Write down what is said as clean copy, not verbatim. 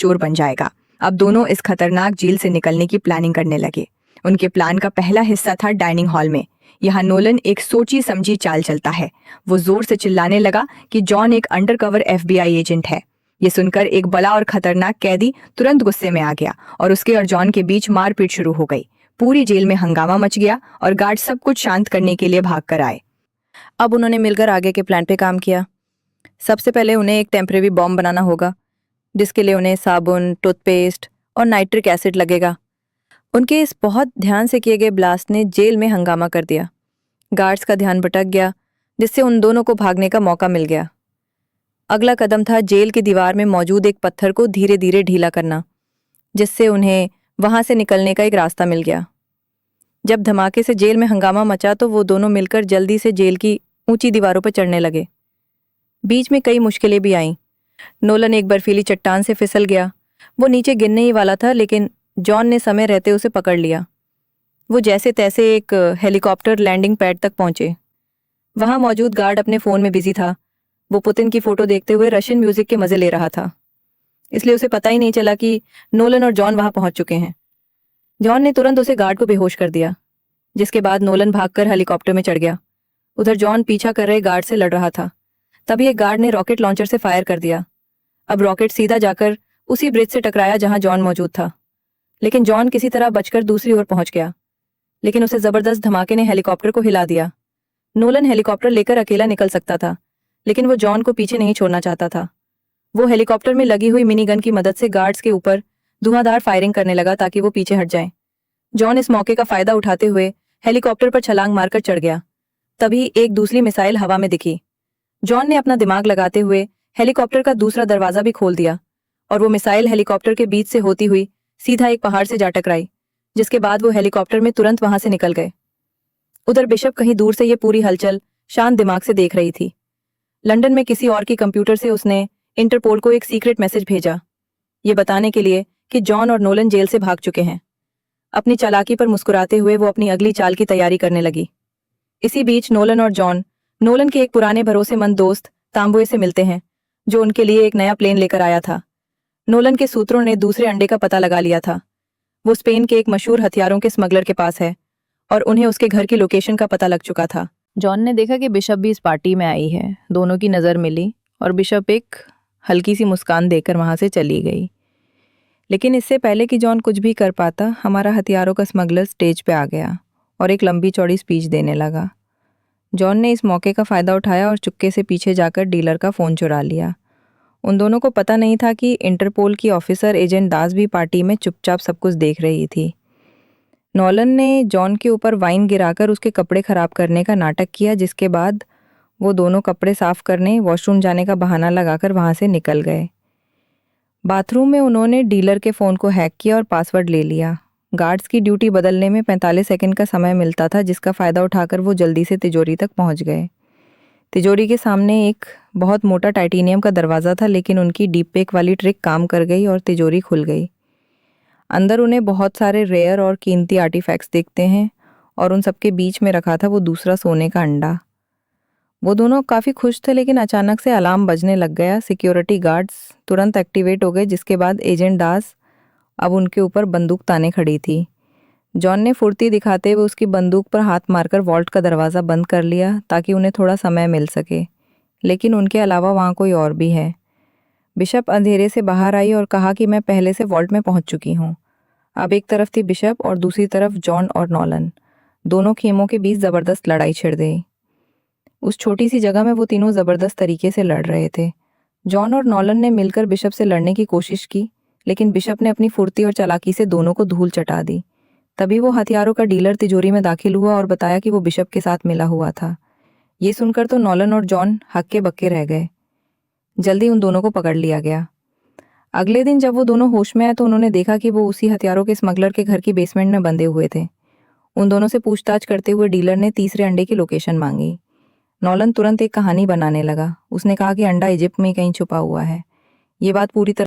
चोर बन जाएगा। अब दोनों इस खतरनाक जेल से निकलने की प्लानिंग करने लगे। उनके प्लान का पहला हिस्सा था डाइनिंग हॉल में। यहाँ नोलन एक सोची समझी चाल चलता है। वो जोर से चिल्लाने लगा कि जॉन एक अंडरकवर FBI एजेंट है। ये सुनकर एक बड़ा और खतरनाक कैदी तुरंत गुस्से में आ गया और उसके और जॉन के बीच मारपीट शुरू हो गई। पूरी जेल में हंगामा मच गया और गार्ड सब कुछ शांत करने के लिए भाग कर आए। अब उन्होंने मिलकर आगे के प्लान पे काम किया। सबसे पहले उन्हें एक टेम्परेरी बॉम्ब बनाना होगा, जिसके लिए उन्हें साबुन, टूथपेस्ट और नाइट्रिक एसिड लगेगा। उनके इस बहुत ध्यान से किए गए ब्लास्ट ने जेल में हंगामा कर दिया। गार्ड्स का ध्यान भटक गया, जिससे उन दोनों को भागने का मौका मिल गया। अगला कदम था जेल की दीवार में मौजूद एक पत्थर को धीरे धीरे ढीला करना, जिससे उन्हें वहां से निकलने का एक रास्ता मिल गया। जब धमाके से जेल में हंगामा मचा तो वो दोनों मिलकर जल्दी से जेल की ऊंची दीवारों पर चढ़ने लगे। बीच में कई मुश्किलें भी आईं। नोलन एक बर्फीली चट्टान से फिसल गया। वो नीचे गिरने ही वाला था, लेकिन जॉन ने समय रहते उसे पकड़ लिया। वो जैसे तैसे एक हेलीकॉप्टर लैंडिंग पैड तक पहुंचे। वहां मौजूद गार्ड अपने फोन में बिजी था। वो पुतिन की फोटो देखते हुए रशियन म्यूजिक के मजे ले रहा था, इसलिए उसे पता ही नहीं चला कि नोलन और जॉन वहां पहुंच चुके हैं। जॉन ने तुरंत उसे गार्ड को बेहोश कर दिया, जिसके बाद नोलन भागकर हेलीकॉप्टर में चढ़ गया। उधर जॉन पीछा कर रहे गार्ड से लड़ रहा था। तभी एक गार्ड ने रॉकेट लॉन्चर से फायर कर दिया। अब रॉकेट सीधा जाकर उसी ब्रिज से टकराया जहां जॉन मौजूद था, लेकिन जॉन किसी तरह बचकर दूसरी ओर पहुंच गया। लेकिन उसे जबरदस्त धमाके ने हेलीकॉप्टर को हिला दिया। नोलन हेलीकॉप्टर लेकर अकेला निकल सकता था, लेकिन वो जॉन को पीछे नहीं छोड़ना चाहता था। वो हेलीकॉप्टर में लगी हुई मिनी गन की मदद से गार्ड्स के ऊपर धुआंधार फायरिंग करने लगा ताकि वो पीछे हट जाएं। जॉन इस मौके का फायदा उठाते हुए हेलीकॉप्टर पर छलांग मारकर चढ़ गया। तभी एक दूसरी मिसाइल हवा में दिखी। जॉन ने अपना दिमाग लगाते हुए हेलीकॉप्टर का दूसरा दरवाजा भी खोल दिया और वो मिसाइल हेलीकॉप्टर के बीच से होती हुई सीधा एक पहाड़ से जा टकराई, जिसके बाद वो हेलीकॉप्टर में तुरंत वहां से निकल गए। उधर बिशप कहीं दूर से ये पूरी हलचल शांत दिमाग से देख रही थी। लंदन में किसी और की कंप्यूटर से उसने इंटरपोल को एक सीक्रेट मैसेज भेजा, ये बताने के लिए कि जॉन और नोलन जेल से भाग चुके हैं। अपनी चालाकी पर मुस्कुराते हुए वो अपनी अगली चाल की तैयारी करने लगी। इसी बीच नोलन और जॉन नोलन के एक पुराने भरोसेमंद दोस्त तांबुए से मिलते हैं, जो उनके लिए एक नया प्लेन लेकर आया था। नोलन के सूत्रों ने दूसरे अंडे का पता लगा लिया था। वो स्पेन के एक मशहूर हथियारों के स्मगलर के पास है और उन्हें उसके घर की लोकेशन का पता लग चुका था। जॉन ने देखा कि बिशप भी इस पार्टी में आई है। दोनों की नज़र मिली और बिशप एक हल्की सी मुस्कान देकर वहां से चली गई। लेकिन इससे पहले कि जॉन कुछ भी कर पाता, हमारा हथियारों का स्मगलर स्टेज पे आ गया और एक लंबी चौड़ी स्पीच देने लगा। जॉन ने इस मौके का फ़ायदा उठाया और चुपके से पीछे जाकर डीलर का फ़ोन चुरा लिया। उन दोनों को पता नहीं था कि इंटरपोल की ऑफिसर एजेंट दास भी पार्टी में चुपचाप सब कुछ देख रही थी। नोलन ने जॉन के ऊपर वाइन गिराकर उसके कपड़े खराब करने का नाटक किया, जिसके बाद वो दोनों कपड़े साफ करने वॉशरूम जाने का बहाना लगाकर वहां से निकल गए। बाथरूम में उन्होंने डीलर के फ़ोन को हैक किया और पासवर्ड ले लिया। गार्ड्स की ड्यूटी बदलने में 45 सेकंड का समय मिलता था, जिसका फ़ायदा उठाकर वो जल्दी से तिजोरी तक पहुंच गए। तिजोरी के सामने एक बहुत मोटा टाइटेनियम का दरवाज़ा था, लेकिन उनकी डीप पेक वाली ट्रिक काम कर गई और तिजोरी खुल गई। अंदर उन्हें बहुत सारे रेयर और कीमती आर्टिफैक्ट्स दिखते हैं और उन सबके बीच में रखा था वो दूसरा सोने का अंडा। वो दोनों काफ़ी खुश थे, लेकिन अचानक से अलार्म बजने लग गया। सिक्योरिटी गार्ड्स तुरंत एक्टिवेट हो गए, जिसके बाद एजेंट दास अब उनके ऊपर बंदूक ताने खड़ी थी। जॉन ने फुर्ती दिखाते हुए उसकी बंदूक पर हाथ मारकर वॉल्ट का दरवाज़ा बंद कर लिया ताकि उन्हें थोड़ा समय मिल सके, लेकिन उनके अलावा वहाँ कोई और भी है। बिशप अंधेरे से बाहर आई और कहा कि मैं पहले से वॉल्ट में पहुंच चुकी हूँ। अब एक तरफ थी बिशप और दूसरी तरफ जॉन और नोलन। दोनों खेमों के बीच ज़बरदस्त लड़ाई छिड़ गई। उस छोटी सी जगह में वो तीनों ज़बरदस्त तरीके से लड़ रहे थे। जॉन और नोलन ने मिलकर बिशप से लड़ने की कोशिश की, लेकिन बिशप ने अपनी फुर्ती और चालाकी से दोनों को धूल चटा दी। तभी वो हथियारों का डीलर तिजोरी में दाखिल हुआ और बताया कि वो बिशप के साथ मिला हुआ था। ये सुनकर तो नोलन और जॉन हक्के बक्के रह गए। जल्दी उन दोनों को पकड़ लिया गया। अगले दिन जब वो दोनों होश में आए तो उन्होंने देखा कि वो उसी हथियारों के स्मगलर के घर की बेसमेंट में बंधे हुए थे। उन दोनों से पूछताछ करते हुए डीलर ने तीसरे अंडे की लोकेशन मांगी। नोलन तुरंत एक कहानी बनाने लगा। उसने कहा कि अंडा इजिप्ट में कहीं छुपा हुआ है। ये बात पूरी तरह